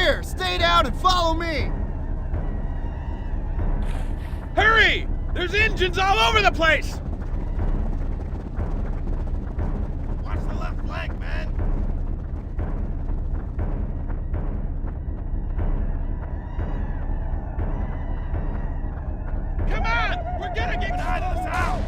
here! Stay down and follow me! Hurry! There's engines all over the place! Watch the left flank, man! Come on! We're gonna get out of this out!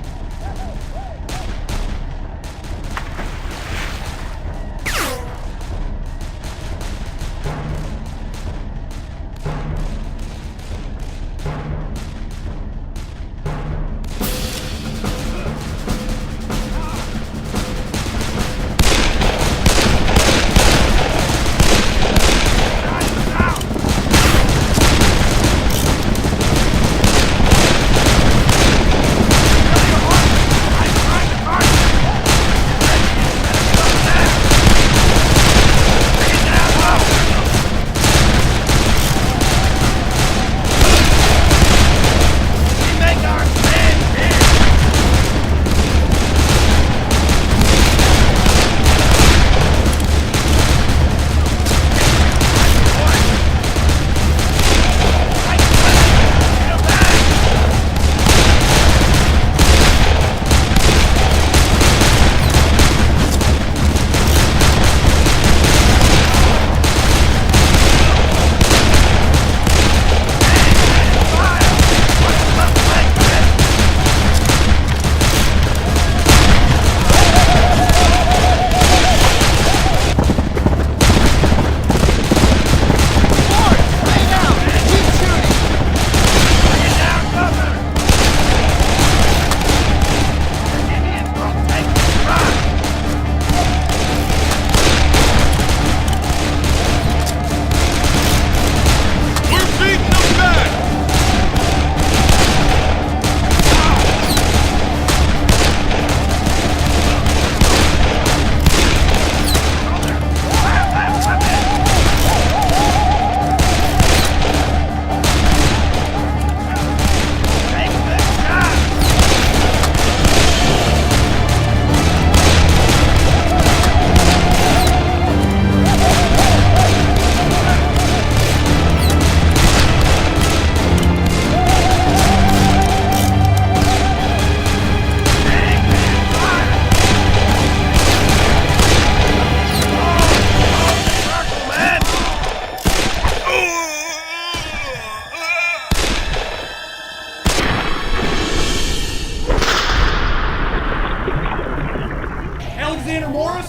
Alexander Morris?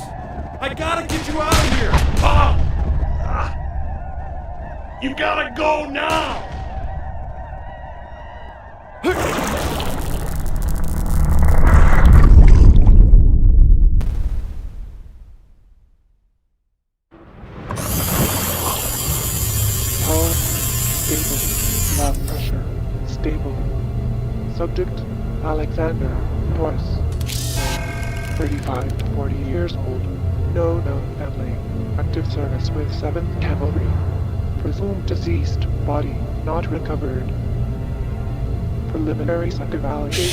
I gotta get you out of here! You gotta go now! Power, stable, lab pressure, stable. Subject, Alexander Morris. 35 to 40 years old. No known family. Active service with 7th Cavalry. Presumed deceased. Body not recovered. Preliminary site evaluation.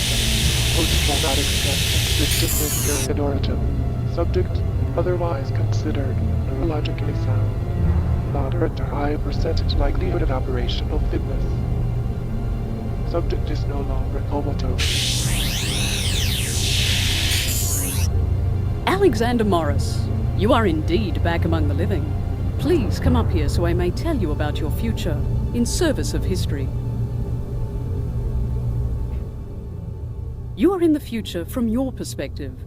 Post-traumatic stress consistent with periodoritum. Subject otherwise considered neurologically sound. Moderate to high percentage likelihood of operational fitness. Subject is no longer comatose. Alexander Morris, you are indeed back among the living. Please come up here so I may tell you about your future in service of history. You are in the future from your perspective,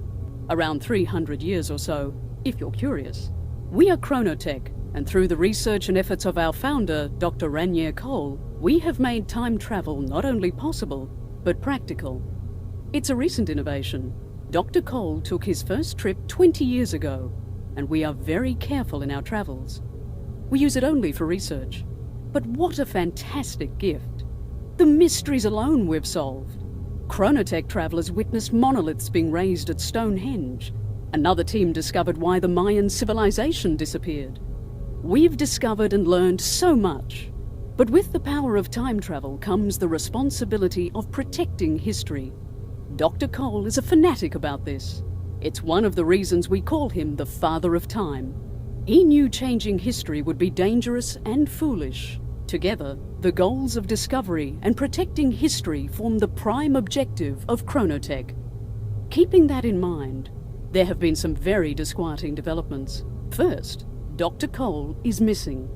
around 300 years or so, if you're curious. We are Chronotech, and through the research and efforts of our founder, Dr. Ranier Cole, we have made time travel not only possible, but practical. It's a recent innovation. Dr. Cole took his first trip 20 years ago, and we are very careful in our travels. We use it only for research. But what a fantastic gift. The mysteries alone we've solved. Chronotech travelers witnessed monoliths being raised at Stonehenge. Another team discovered why the Mayan civilization disappeared. We've discovered and learned so much. But with the power of time travel comes the responsibility of protecting history. Dr. Cole is a fanatic about this. It's one of the reasons we call him the Father of Time. He knew changing history would be dangerous and foolish. Together, the goals of discovery and protecting history form the prime objective of Chronotech. Keeping that in mind, there have been some very disquieting developments. First, Dr. Cole is missing.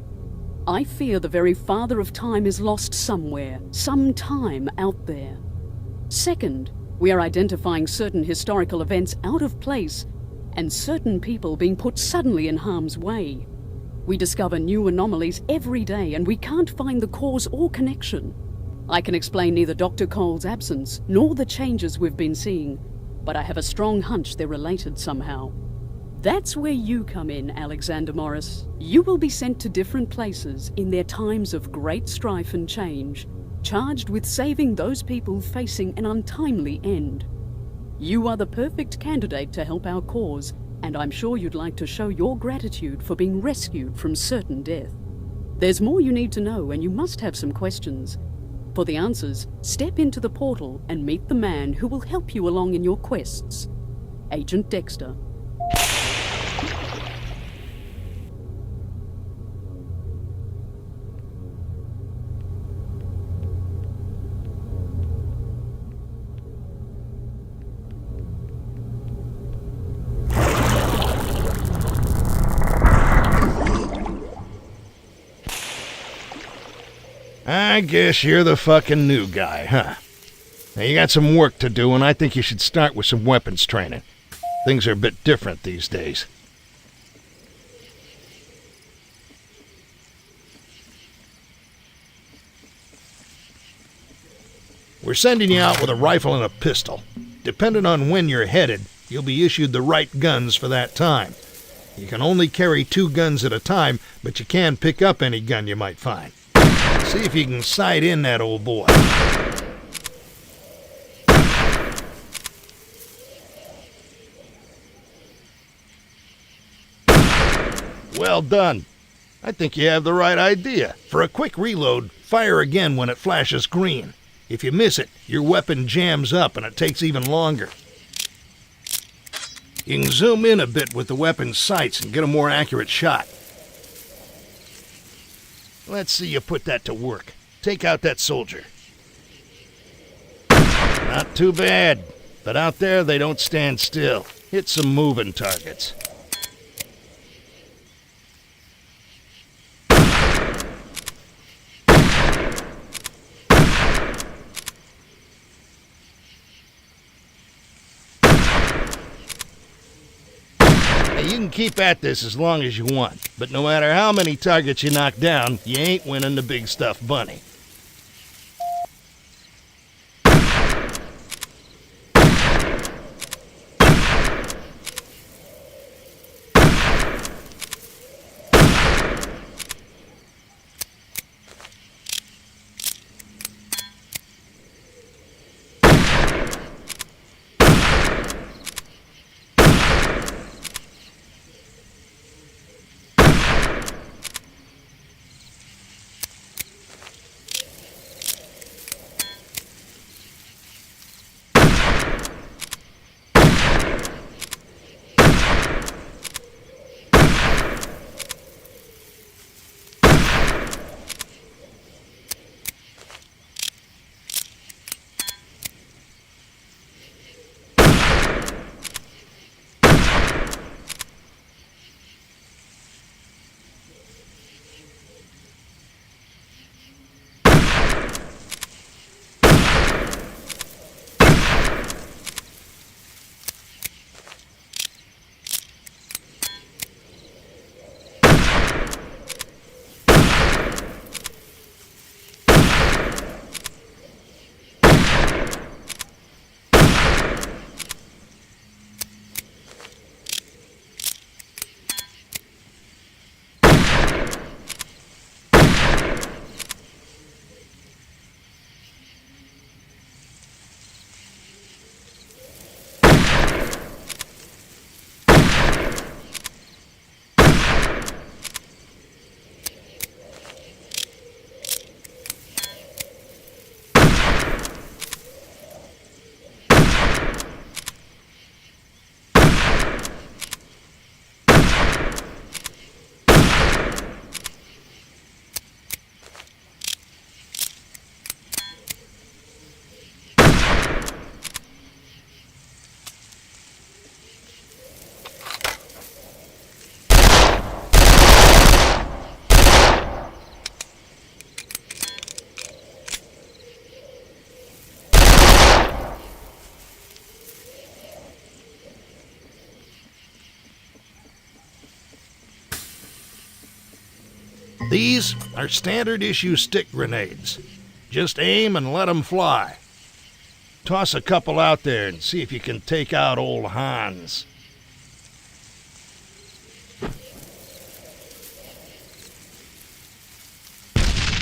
I fear the very Father of Time is lost somewhere, sometime out there. Second, we are identifying certain historical events out of place and certain people being put suddenly in harm's way. We discover new anomalies every day and we can't find the cause or connection. I can explain neither Dr. Cole's absence nor the changes we've been seeing, but I have a strong hunch they're related somehow. That's where you come in, Alexander Morris. You will be sent to different places in their times of great strife and change, charged with saving those people facing an untimely end. You are the perfect candidate to help our cause, and I'm sure you'd like to show your gratitude for being rescued from certain death. There's more you need to know, and you must have some questions. For the answers, step into the portal and meet the man who will help you along in your quests. Agent Dexter. I guess you're the fucking new guy, huh? Now you got some work to do, and I think you should start with some weapons training. Things are a bit different these days. We're sending you out with a rifle and a pistol. Depending on when you're headed, you'll be issued the right guns for that time. You can only carry 2 guns at a time, but you can pick up any gun you might find. See if you can sight in that old boy. Well done. I think you have the right idea. For a quick reload, fire again when it flashes green. If you miss it, your weapon jams up and it takes even longer. You can zoom in a bit with the weapon's sights and get a more accurate shot. Let's see you put that to work. Take out that soldier. Not too bad, but out there they don't stand still. Hit some moving targets. You can keep at this as long as you want, but no matter how many targets you knock down, you ain't winning the big stuffed bunny. These are standard issue stick grenades. Just aim and let 'em fly. Toss a couple out there and see if you can take out old Hans.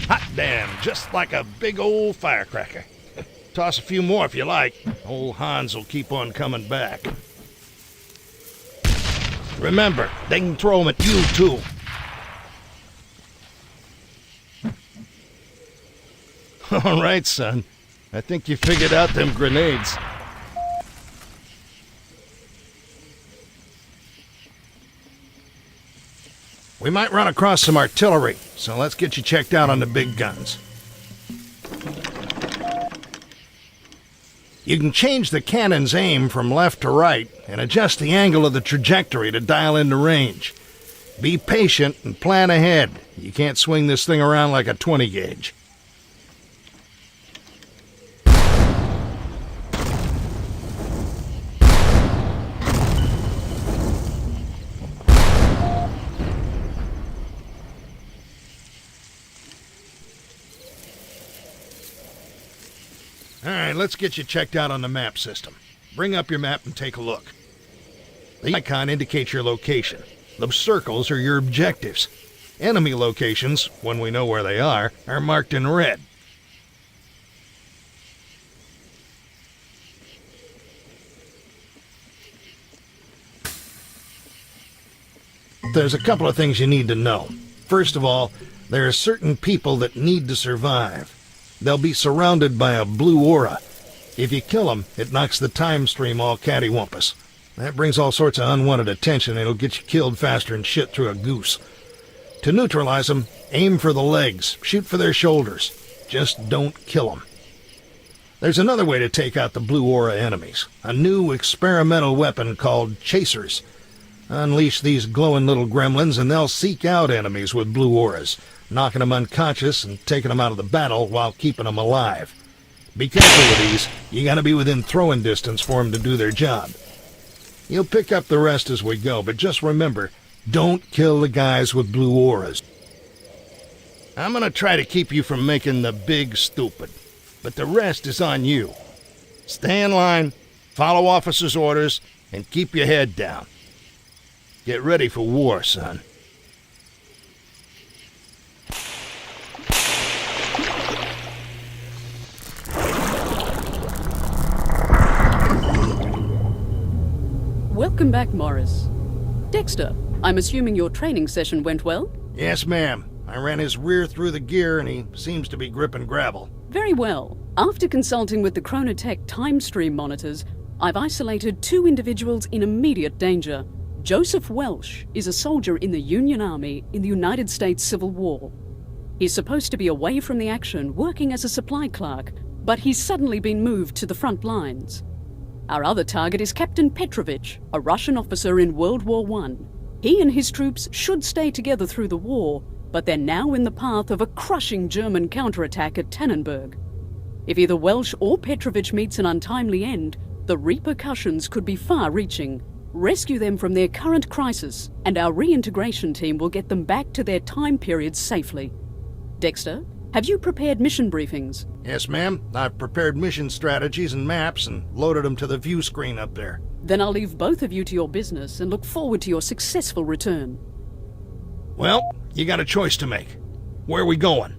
Hot damn, just like a big old firecracker. Toss a few more if you like. Old Hans will keep on coming back. Remember, they can throw 'em at you too. All right, son. I think you figured out them grenades. We might run across some artillery, so let's get you checked out on the big guns. You can change the cannon's aim from left to right and adjust the angle of the trajectory to dial in the range. Be patient and plan ahead. You can't swing this thing around like a 20 gauge. All right, let's get you checked out on the map system. Bring up your map and take a look. The icon indicates your location. Those circles are your objectives. Enemy locations, when we know where they are marked in red. There's a couple of things you need to know. First of all, there are certain people that need to survive. They'll be surrounded by a blue aura. If you kill them, it knocks the time stream all cattywampus. That brings all sorts of unwanted attention, and it'll get you killed faster than shit through a goose. To neutralize them, aim for the legs, shoot for their shoulders. Just don't kill them. There's another way to take out the blue aura enemies. A new experimental weapon called chasers. Unleash these glowing little gremlins, and they'll seek out enemies with blue auras, knocking them unconscious and taking them out of the battle while keeping them alive. Be careful with these. You gotta be within throwing distance for them to do their job. You'll pick up the rest as we go, but just remember, don't kill the guys with blue auras. I'm gonna try to keep you from making the big stupid, but the rest is on you. Stay in line, follow officers' orders, and keep your head down. Get ready for war, son. Welcome back, Morris. Dexter, I'm assuming your training session went well? Yes, ma'am. I ran his rear through the gear and he seems to be gripping gravel. Very well. After consulting with the Chronotech time stream monitors, I've isolated 2 individuals in immediate danger. Joseph Welsh is a soldier in the Union Army in the United States Civil War. He's supposed to be away from the action, working as a supply clerk, but he's suddenly been moved to the front lines. Our other target is Captain Petrovich, a Russian officer in World War I. He and his troops should stay together through the war, but they're now in the path of a crushing German counterattack at Tannenberg. If either Welsh or Petrovich meets an untimely end, the repercussions could be far-reaching. Rescue them from their current crisis, and our reintegration team will get them back to their time periods safely. Dexter, have you prepared mission briefings? Yes, ma'am. I've prepared mission strategies and maps and loaded them to the view screen up there. Then I'll leave both of you to your business and look forward to your successful return. Well, you got a choice to make. Where are we going?